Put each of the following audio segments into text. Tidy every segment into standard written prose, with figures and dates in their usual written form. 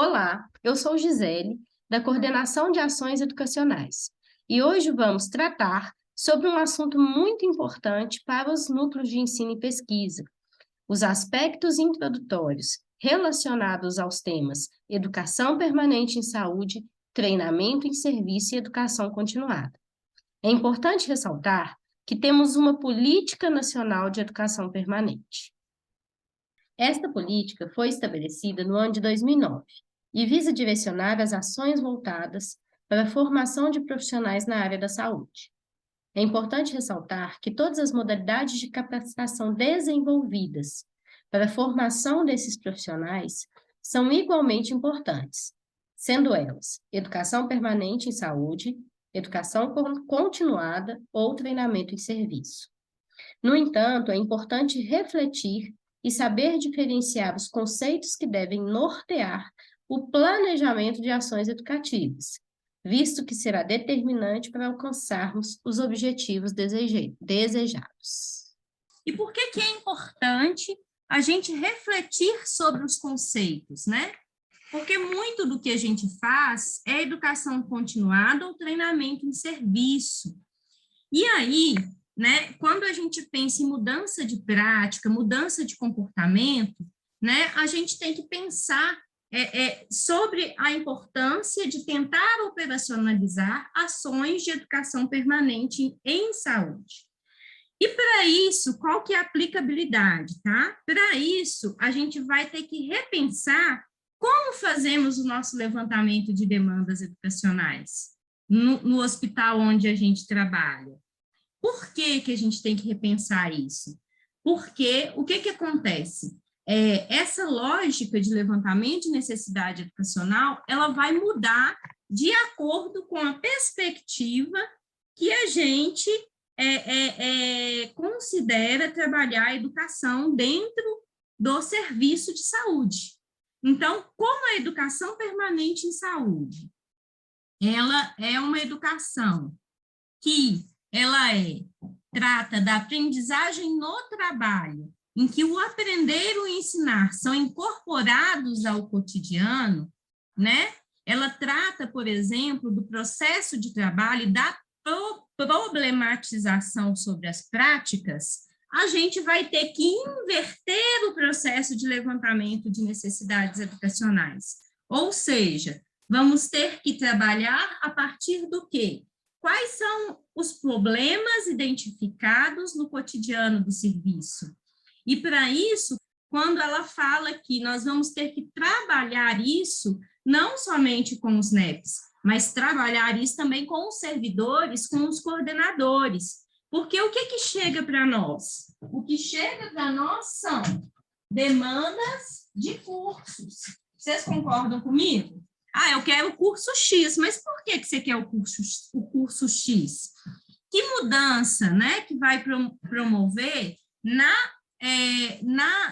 Olá, eu sou Gisele, da Coordenação de Ações Educacionais, e hoje vamos tratar sobre um assunto muito importante para os núcleos de ensino e pesquisa, os aspectos introdutórios relacionados aos temas educação permanente em saúde, treinamento em serviço e educação continuada. É importante ressaltar que temos uma Política Nacional de Educação Permanente. Esta política foi estabelecida no ano de 2009 e visa direcionar as ações voltadas para a formação de profissionais na área da saúde. É importante ressaltar que todas as modalidades de capacitação desenvolvidas para a formação desses profissionais são igualmente importantes, sendo elas educação permanente em saúde, educação continuada ou treinamento em serviço. No entanto, é importante refletir e saber diferenciar os conceitos que devem nortear o planejamento de ações educativas, visto que será determinante para alcançarmos os objetivos desejados. E por que é importante a gente refletir sobre os conceitos, né? Porque muito do que a gente faz é educação continuada ou treinamento em serviço. E aí, né, quando a gente pensa em mudança de prática, mudança de comportamento, né, a gente tem que pensar sobre a importância de tentar operacionalizar ações de educação permanente em saúde. E para isso, qual que é a aplicabilidade, tá? Para isso, a gente vai ter que repensar como fazemos o nosso levantamento de demandas educacionais no hospital onde a gente trabalha. Por que a gente tem que repensar isso? Porque o que acontece? Essa lógica de levantamento de necessidade educacional, ela vai mudar de acordo com a perspectiva que a gente considera trabalhar a educação dentro do serviço de saúde. Então, como a educação permanente em saúde, ela é uma educação que ela trata da aprendizagem no trabalho, em que o aprender e o ensinar são incorporados ao cotidiano, né? Ela trata, por exemplo, do processo de trabalho e da problematização sobre as práticas. A gente vai ter que inverter o processo de levantamento de necessidades educacionais. Ou seja, vamos ter que trabalhar a partir do quê? Quais são os problemas identificados no cotidiano do serviço? E, para isso, quando ela fala que nós vamos ter que trabalhar isso, não somente com os NEPs, mas trabalhar isso também com os servidores, com os coordenadores. Porque o que chega para nós? O que chega para nós são demandas de cursos. Vocês concordam comigo? Ah, eu quero o curso X, mas por que você quer o curso X? Que mudança, né, que vai promover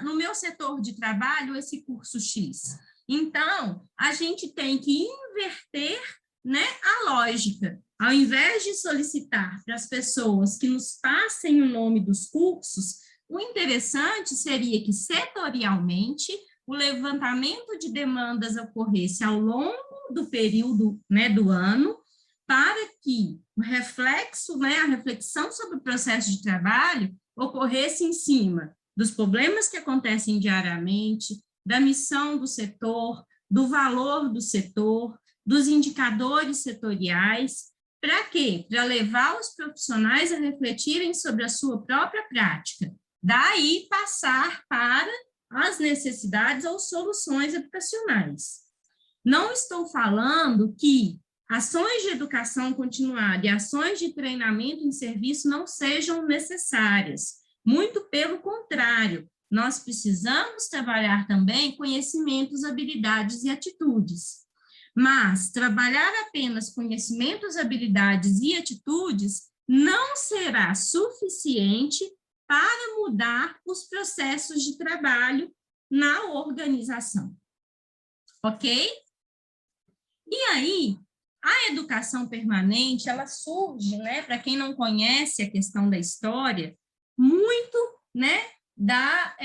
no meu setor de trabalho esse curso X? Então, a gente tem que inverter, né, a lógica. Ao invés de solicitar para as pessoas que nos passem o nome dos cursos, o interessante seria que, setorialmente, o levantamento de demandas ocorresse ao longo do período, né, do ano, para que o reflexo, né, a reflexão sobre o processo de trabalho ocorresse em cima dos problemas que acontecem diariamente, da missão do setor, do valor do setor, dos indicadores setoriais. Para quê? Para levar os profissionais a refletirem sobre a sua própria prática. Daí, passar para as necessidades ou soluções educacionais. Não estou falando que ações de educação continuada e ações de treinamento em serviço não sejam necessárias. Muito pelo contrário, nós precisamos trabalhar também conhecimentos, habilidades e atitudes. Mas trabalhar apenas conhecimentos, habilidades e atitudes não será suficiente para mudar os processos de trabalho na organização. Ok? E aí, a educação permanente, ela surge, né, para quem não conhece a questão da história, muito, né, da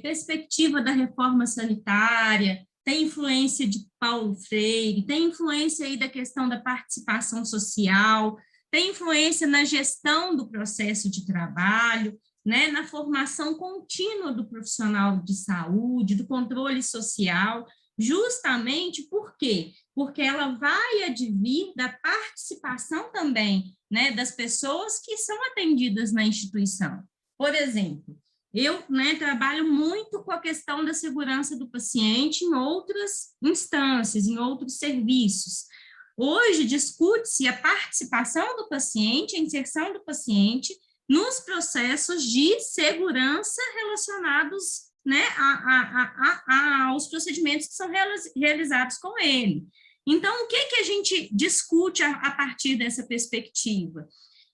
perspectiva da reforma sanitária, tem influência de Paulo Freire, tem influência aí da questão da participação social, tem influência na gestão do processo de trabalho, né, na formação contínua do profissional de saúde, do controle social, justamente por quê? Porque ela vai advir da participação também, né, das pessoas que são atendidas na instituição. Por exemplo, eu, né, trabalho muito com a questão da segurança do paciente em outras instâncias, em outros serviços. Hoje, discute-se a participação do paciente, a inserção do paciente nos processos de segurança relacionados, né, aos procedimentos que são realizados com ele. Então, o que a gente discute a partir dessa perspectiva?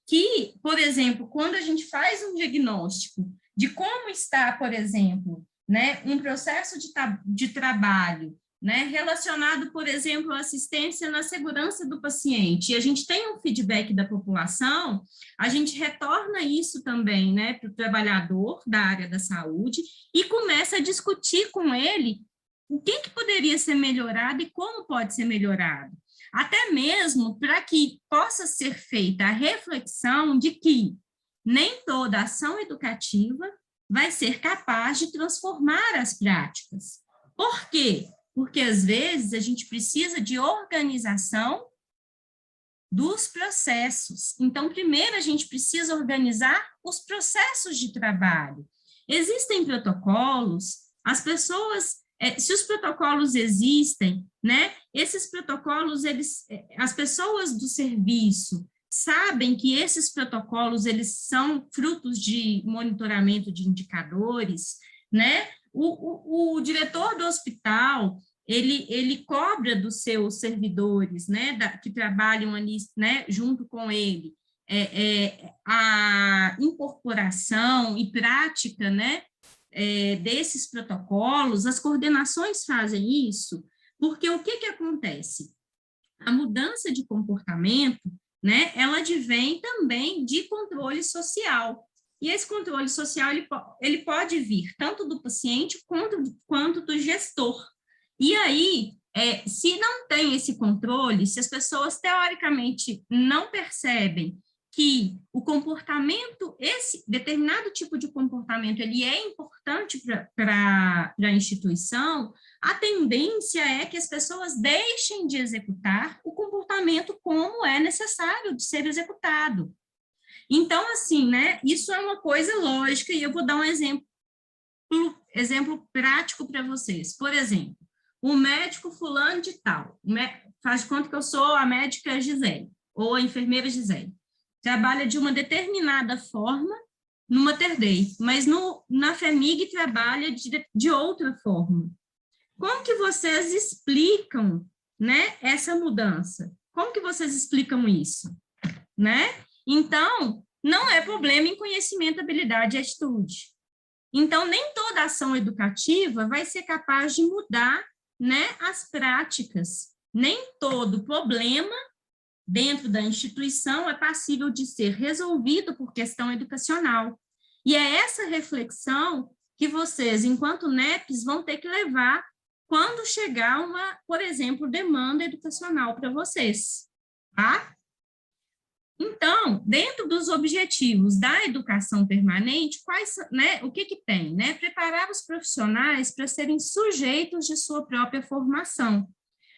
Que, por exemplo, quando a gente faz um diagnóstico de como está, por exemplo, né, um processo de trabalho, né, relacionado, por exemplo, à assistência na segurança do paciente, e a gente tem um feedback da população, a gente retorna isso também, né, para o trabalhador da área da saúde e começa a discutir com ele o que poderia ser melhorado e como pode ser melhorado. Até mesmo para que possa ser feita a reflexão de que nem toda ação educativa vai ser capaz de transformar as práticas. Por quê? Porque, às vezes, a gente precisa de organização dos processos. Então, primeiro, a gente precisa organizar os processos de trabalho. Existem protocolos, as pessoas, se os protocolos existem, né, esses protocolos, as pessoas do serviço sabem que esses protocolos, eles são frutos de monitoramento de indicadores, né? O diretor do hospital, ele cobra dos seus servidores, né, que trabalham ali, né, junto com ele, a incorporação e prática, né, desses protocolos. As coordenações fazem isso, porque o que acontece? A mudança de comportamento, né, ela advém também de controle social. E esse controle social, ele pode vir tanto do paciente quanto do gestor. E aí, se não tem esse controle, se as pessoas, teoricamente, não percebem que o comportamento, esse determinado tipo de comportamento, ele é importante para a instituição, a tendência é que as pessoas deixem de executar o comportamento como é necessário de ser executado. Então, assim, né, isso é uma coisa lógica, e eu vou dar um exemplo prático para vocês. Por exemplo, o médico fulano de tal, faz de conta que eu sou a médica Gisele, ou a enfermeira Gisele, trabalha de uma determinada forma no Mater Dei, mas na FEMIG trabalha de outra forma. Como que vocês explicam, né, essa mudança? Como que vocês explicam isso? Né? Então, não é problema em conhecimento, habilidade e atitude. Então, nem toda ação educativa vai ser capaz de mudar, né, as práticas. Nem todo problema dentro da instituição é passível de ser resolvido por questão educacional. E é essa reflexão que vocês, enquanto NEPs, vão ter que levar quando chegar uma, por exemplo, demanda educacional para vocês, tá? Então, dentro dos objetivos da educação permanente, o que tem, né? Preparar os profissionais para serem sujeitos de sua própria formação.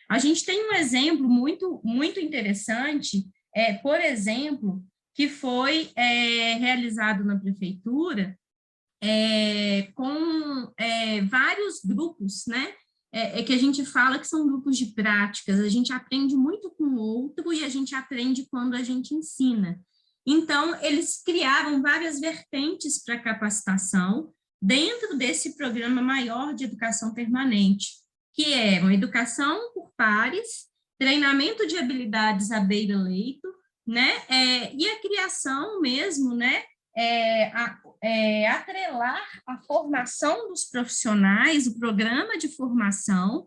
A gente tem um exemplo muito, muito interessante, por exemplo, que foi realizado na prefeitura com vários grupos, né? Que a gente fala que são grupos de práticas, a gente aprende muito com o outro e a gente aprende quando a gente ensina. Então, eles criaram várias vertentes para capacitação dentro desse programa maior de educação permanente, que eram educação por pares, treinamento de habilidades à beira-leito, né? E a criação mesmo, né? Atrelar a formação dos profissionais, o programa de formação,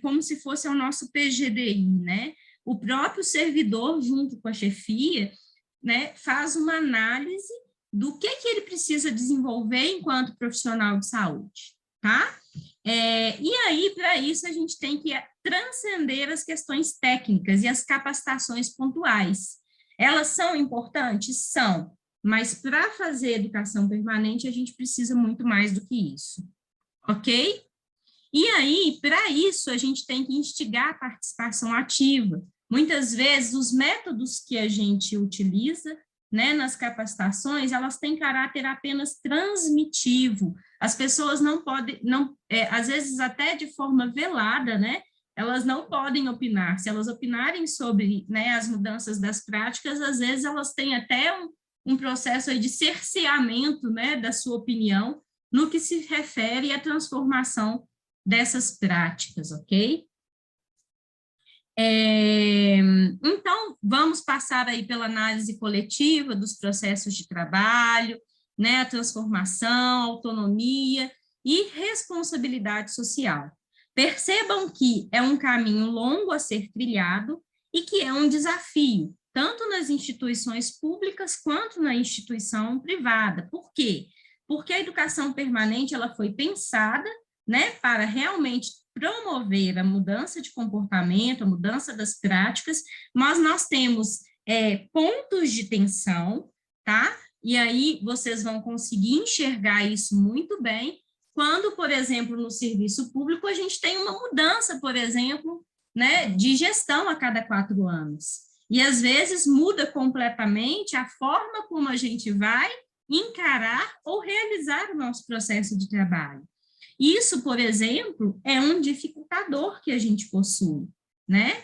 como se fosse ao nosso PGDI, né? O próprio servidor, junto com a chefia, né, faz uma análise do que ele precisa desenvolver enquanto profissional de saúde, tá? E aí, para isso, a gente tem que transcender as questões técnicas e as capacitações pontuais. Elas são importantes? São, mas para fazer educação permanente, a gente precisa muito mais do que isso, ok? E aí, para isso, a gente tem que instigar a participação ativa. Muitas vezes, os métodos que a gente utiliza, né, nas capacitações, elas têm caráter apenas transmitivo. As pessoas não podem, às vezes até de forma velada, né, elas não podem opinar. Se elas opinarem sobre, né, as mudanças das práticas, às vezes elas têm até um processo aí de cerceamento, né, da sua opinião no que se refere à transformação dessas práticas, ok? Então, vamos passar aí pela análise coletiva dos processos de trabalho, né, a transformação, autonomia e responsabilidade social. Percebam que é um caminho longo a ser trilhado e que é um desafio, tanto nas instituições públicas quanto na instituição privada. Por quê? Porque a educação permanente ela foi pensada, né, para realmente promover a mudança de comportamento, a mudança das práticas, mas nós temos pontos de tensão, tá? E aí vocês vão conseguir enxergar isso muito bem quando, por exemplo, no serviço público, a gente tem uma mudança, por exemplo, né, de gestão a cada 4 anos. E, às vezes, muda completamente a forma como a gente vai encarar ou realizar o nosso processo de trabalho. Isso, por exemplo, é um dificultador que a gente possui, né?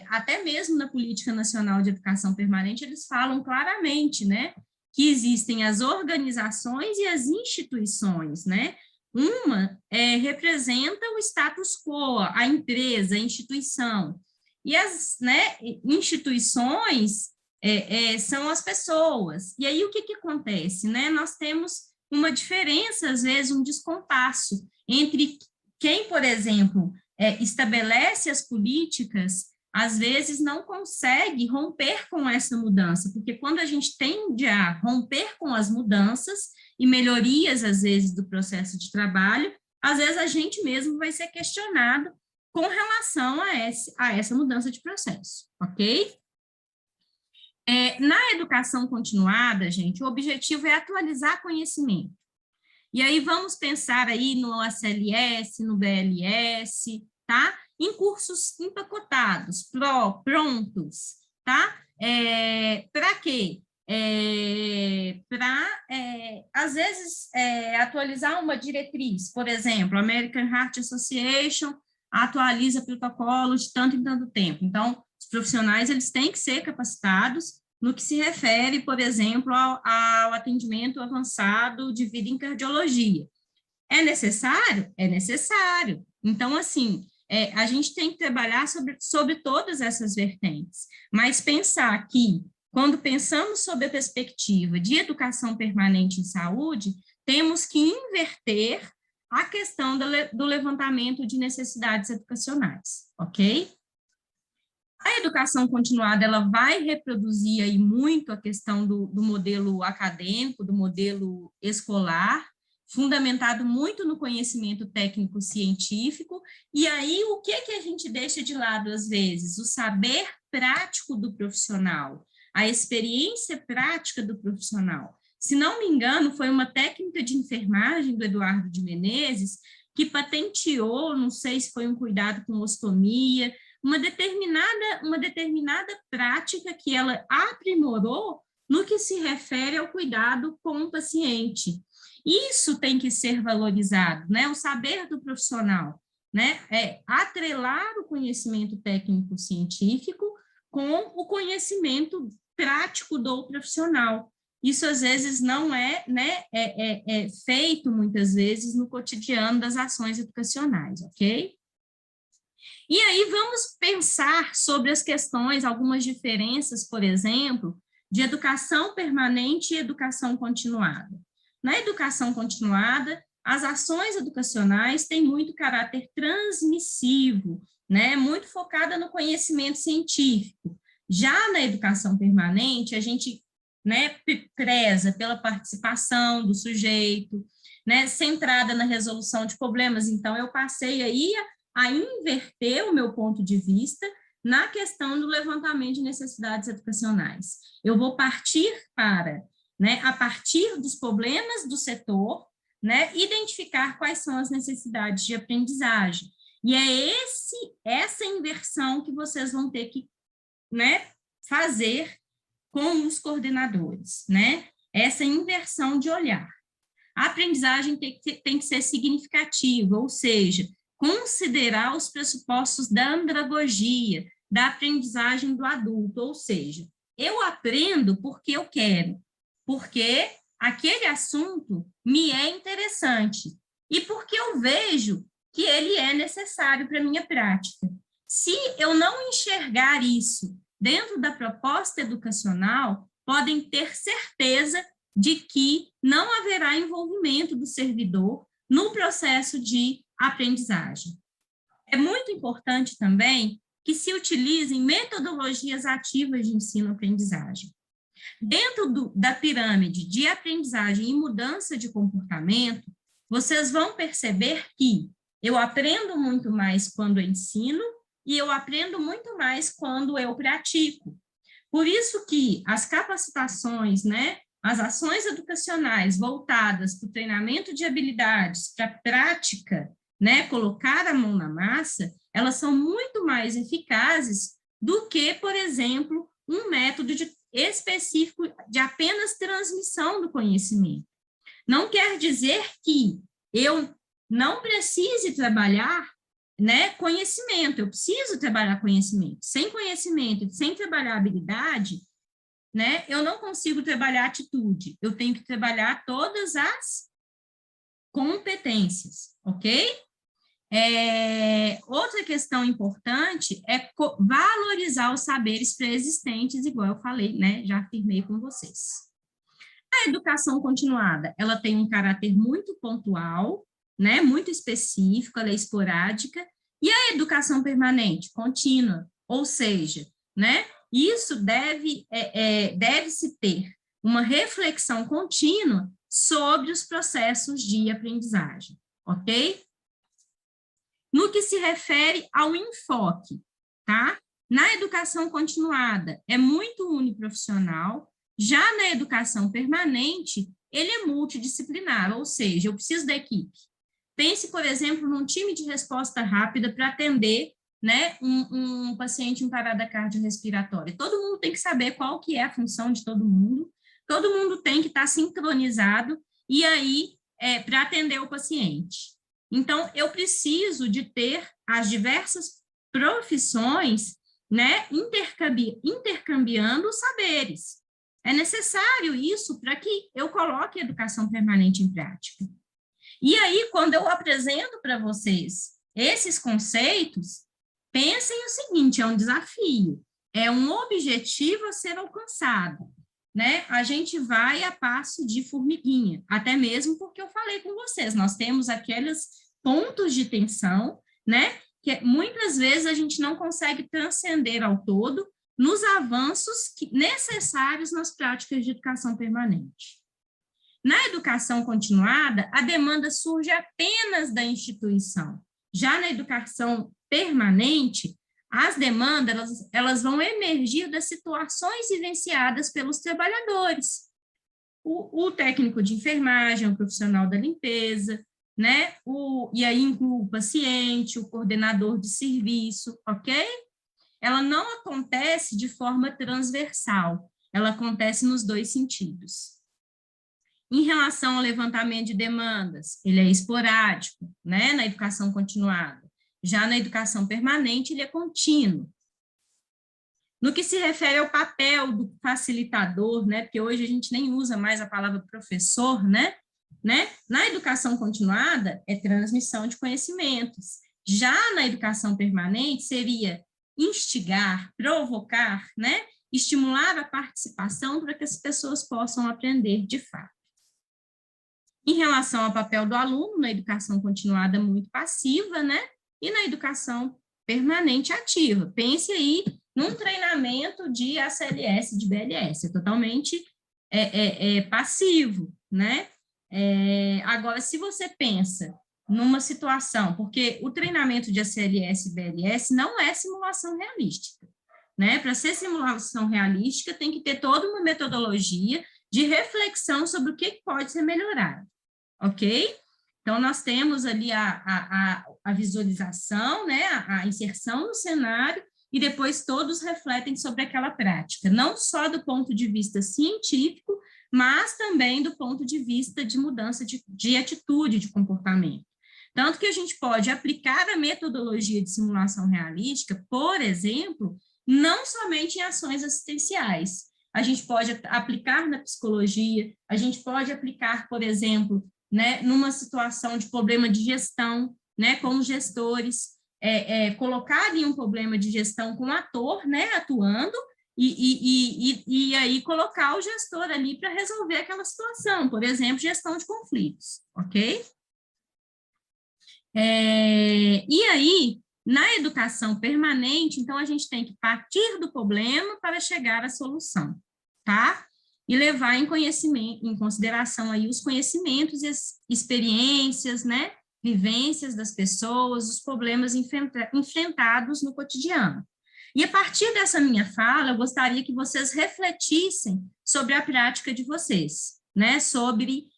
Até mesmo na Política Nacional de Educação Permanente, eles falam claramente, né, que existem as organizações e as instituições, né? Uma representa o status quo, a empresa, a instituição, e as, né, instituições são as pessoas. E aí o que acontece, né? Nós temos uma diferença, às vezes, um descompasso entre quem, por exemplo, estabelece as políticas, às vezes não consegue romper com essa mudança, porque quando a gente tende a romper com as mudanças e melhorias, às vezes, do processo de trabalho, às vezes a gente mesmo vai ser questionado com relação a essa mudança de processo, ok? Na educação continuada, gente, o objetivo é atualizar conhecimento. E aí vamos pensar aí no ACLS, no BLS, tá? Em cursos empacotados, prontos, tá? Para quê? Para, às vezes, atualizar uma diretriz. Por exemplo, a American Heart Association atualiza protocolo de tanto em tanto tempo. Então, os profissionais eles têm que ser capacitados no que se refere, por exemplo, ao atendimento avançado de vida em cardiologia. É necessário? É necessário. Então, assim, a gente tem que trabalhar sobre todas essas vertentes, mas pensar que, quando pensamos sobre a perspectiva de educação permanente em saúde, temos que inverter a questão do levantamento de necessidades educacionais, ok? A educação continuada, ela vai reproduzir aí muito a questão do modelo acadêmico, do modelo escolar, fundamentado muito no conhecimento técnico-científico, e aí o que a gente deixa de lado às vezes? O saber prático do profissional, a experiência prática do profissional. Se não me engano, foi uma técnica de enfermagem do Eduardo de Menezes que patenteou, não sei se foi um cuidado com ostomia, uma determinada prática que ela aprimorou no que se refere ao cuidado com o paciente. Isso tem que ser valorizado, né? O saber do profissional, né? Atrelar o conhecimento técnico-científico com o conhecimento prático do profissional. Isso, às vezes, não né, feito, muitas vezes, no cotidiano das ações educacionais, ok? E aí vamos pensar sobre as questões, algumas diferenças, por exemplo, de educação permanente e educação continuada. Na educação continuada, as ações educacionais têm muito caráter transmissivo, né, muito focada no conhecimento científico. Já na educação permanente, a gente, né, preza pela participação do sujeito, né, centrada na resolução de problemas. Então, eu passei aí a inverter o meu ponto de vista na questão do levantamento de necessidades educacionais. Eu vou partir para, né, a partir dos problemas do setor, né, identificar quais são as necessidades de aprendizagem. E é essa inversão que vocês vão ter que, né, fazer com os coordenadores, né? Essa inversão de olhar. A aprendizagem tem que ser significativa, ou seja, considerar os pressupostos da andragogia, da aprendizagem do adulto, ou seja, eu aprendo porque eu quero, porque aquele assunto me é interessante e porque eu vejo que ele é necessário para a minha prática. Se eu não enxergar isso dentro da proposta educacional, podem ter certeza de que não haverá envolvimento do servidor no processo de aprendizagem. É muito importante também que se utilizem metodologias ativas de ensino-aprendizagem. Dentro da pirâmide de aprendizagem e mudança de comportamento, vocês vão perceber que eu aprendo muito mais quando eu ensino e eu aprendo muito mais quando eu pratico. Por isso que as capacitações, né, as ações educacionais voltadas para o treinamento de habilidades, para a prática, né, colocar a mão na massa, elas são muito mais eficazes do que, por exemplo, um método específico de apenas transmissão do conhecimento. Não quer dizer que eu não precise trabalhar, né, conhecimento, eu preciso trabalhar conhecimento. Sem conhecimento, sem trabalhar habilidade, né, eu não consigo trabalhar atitude, eu tenho que trabalhar todas as competências, ok? Outra questão importante é valorizar os saberes pré-existentes, igual eu falei, né, já afirmei com vocês. A educação continuada, ela tem um caráter muito pontual, né, muito específico, ela é esporádica, e a educação permanente, contínua, ou seja, né, isso deve-se ter uma reflexão contínua sobre os processos de aprendizagem, ok? No que se refere ao enfoque, tá? Na educação continuada, é muito uniprofissional, já na educação permanente, ele é multidisciplinar, ou seja, eu preciso da equipe. Pense, por exemplo, num time de resposta rápida para atender, né, um paciente em parada cardiorrespiratória. Todo mundo tem que saber qual que é a função de todo mundo tem que estar sincronizado, e aí, para atender o paciente. Então, eu preciso de ter as diversas profissões, né, intercambiando os saberes. É necessário isso para que eu coloque a educação permanente em prática. E aí, quando eu apresento para vocês esses conceitos, pensem o seguinte, é um desafio, é um objetivo a ser alcançado, né? A gente vai a passo de formiguinha, até mesmo porque eu falei com vocês, nós temos aqueles pontos de tensão, né? Que muitas vezes a gente não consegue transcender ao todo nos avanços necessários nas práticas de educação permanente. Na educação continuada, a demanda surge apenas da instituição. Já na educação permanente, as demandas elas vão emergir das situações vivenciadas pelos trabalhadores. O técnico de enfermagem, o profissional da limpeza, né? E aí inclui o paciente, o coordenador de serviço, ok? Ela não acontece de forma transversal, ela acontece nos dois sentidos. Em relação ao levantamento de demandas, ele é esporádico, né, na educação continuada. Já na educação permanente, ele é contínuo. No que se refere ao papel do facilitador, né, porque hoje a gente nem usa mais a palavra professor, né? Na educação continuada, é transmissão de conhecimentos. Já na educação permanente, seria instigar, provocar, né? Estimular a participação para que as pessoas possam aprender de fato. Em relação ao papel do aluno, na educação continuada muito passiva, né? E na educação permanente ativa. Pense aí num treinamento de ACLS, de BLS, é totalmente passivo, né? Agora, se você pensa numa situação, porque o treinamento de ACLS e BLS não é simulação realística, né? Para ser simulação realística, tem que ter toda uma metodologia de reflexão sobre o que pode ser melhorado, ok? Então, nós temos ali a visualização, né? A inserção no cenário, e depois todos refletem sobre aquela prática, não só do ponto de vista científico, mas também do ponto de vista de mudança de atitude, de comportamento. Tanto que a gente pode aplicar a metodologia de simulação realística, por exemplo, não somente em ações assistenciais. A gente pode aplicar na psicologia, a gente pode aplicar, por exemplo, né, numa situação de problema de gestão, né, como gestores, colocar ali um problema de gestão com o ator, né, atuando, e aí colocar o gestor ali para resolver aquela situação, por exemplo, gestão de conflitos, ok? E aí, na educação permanente, então, a gente tem que partir do problema para chegar à solução, tá? E levar em consideração aí os conhecimentos e as experiências, né? Vivências das pessoas, os problemas enfrentados no cotidiano. E a partir dessa minha fala, eu gostaria que vocês refletissem sobre a prática de vocês, né? Sobre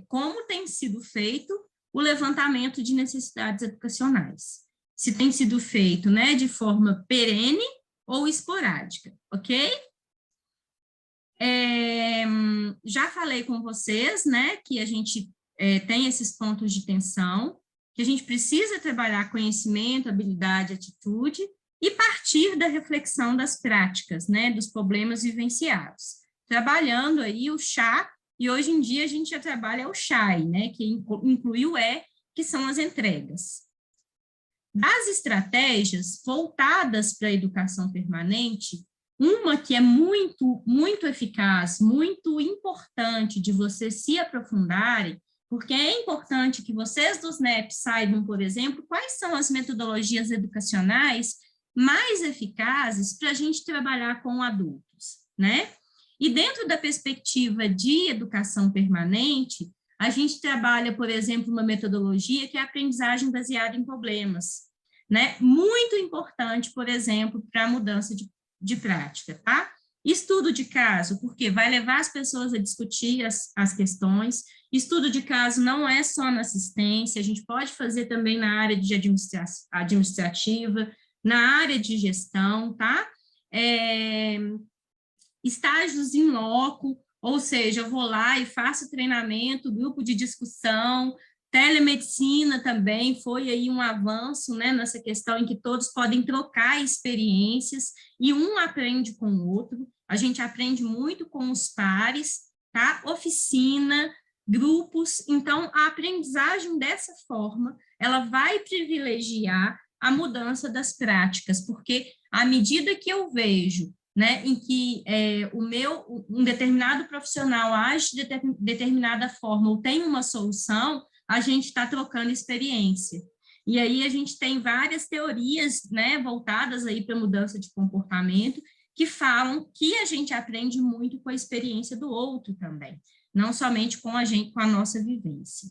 como tem sido feito o levantamento de necessidades educacionais. Se tem sido feito, né, de forma perene ou esporádica, ok? Já falei com vocês, né, que a gente tem esses pontos de tensão, que a gente precisa trabalhar conhecimento, habilidade, atitude, e partir da reflexão das práticas, né, dos problemas vivenciados. Trabalhando aí o chá, e hoje em dia a gente já trabalha o CHAI, né, que inclui o E, que são as entregas. Das estratégias voltadas para a educação permanente, uma que é muito, muito eficaz, muito importante de vocês se aprofundarem, porque é importante que vocês dos NEP saibam, por exemplo, quais são as metodologias educacionais mais eficazes para a gente trabalhar com adultos, né? E dentro da perspectiva de educação permanente, a gente trabalha, por exemplo, uma metodologia que é a aprendizagem baseada em problemas, né? Muito importante, por exemplo, para a mudança de prática, tá? Estudo de caso, porque vai levar as pessoas a discutir as questões. Estudo de caso não é só na assistência, a gente pode fazer também na área de administrativa, na área de gestão, tá? Estágios em loco, ou seja, eu vou lá e faço treinamento, grupo de discussão, telemedicina também foi aí um avanço, né, nessa questão em que todos podem trocar experiências e um aprende com o outro. A gente aprende muito com os pares, tá? Oficina, grupos. Então, a aprendizagem dessa forma, ela vai privilegiar a mudança das práticas, porque à medida que eu vejo, né, em que um determinado profissional age de determinada forma ou tem uma solução, a gente está trocando experiência. E aí a gente tem várias teorias, né, voltadas aí para mudança de comportamento, que falam que a gente aprende muito com a experiência do outro também, não somente com a nossa vivência.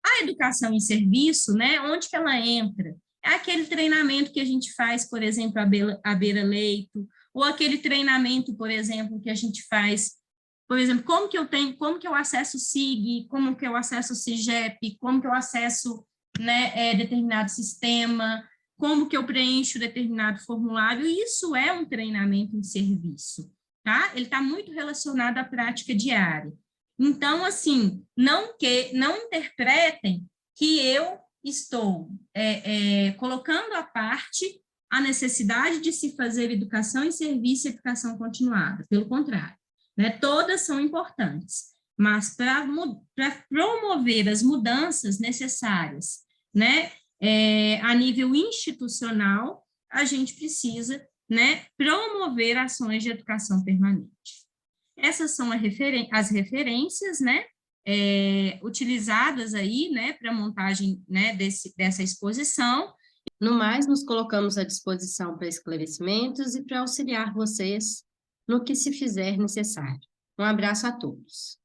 A educação em serviço, né, onde que ela entra? É aquele treinamento que a gente faz, por exemplo, à beira-leito, ou aquele treinamento, por exemplo, que a gente faz, por exemplo, como que eu acesso o SIG, como que eu acesso o CIGEP, como que eu acesso, né, determinado sistema, como que eu preencho determinado formulário. Isso é um treinamento em serviço, tá? Ele está muito relacionado à prática diária. Então, assim, não interpretem que eu estou colocando à parte a necessidade de se fazer educação em serviço e educação continuada. Pelo contrário, né? Todas são importantes, mas para promover as mudanças necessárias, né, a nível institucional, a gente precisa, né, promover ações de educação permanente. Essas são as referências, né, utilizadas aí, né, para a montagem, né, dessa exposição. No mais, nos colocamos à disposição para esclarecimentos e para auxiliar vocês no que se fizer necessário. Um abraço a todos.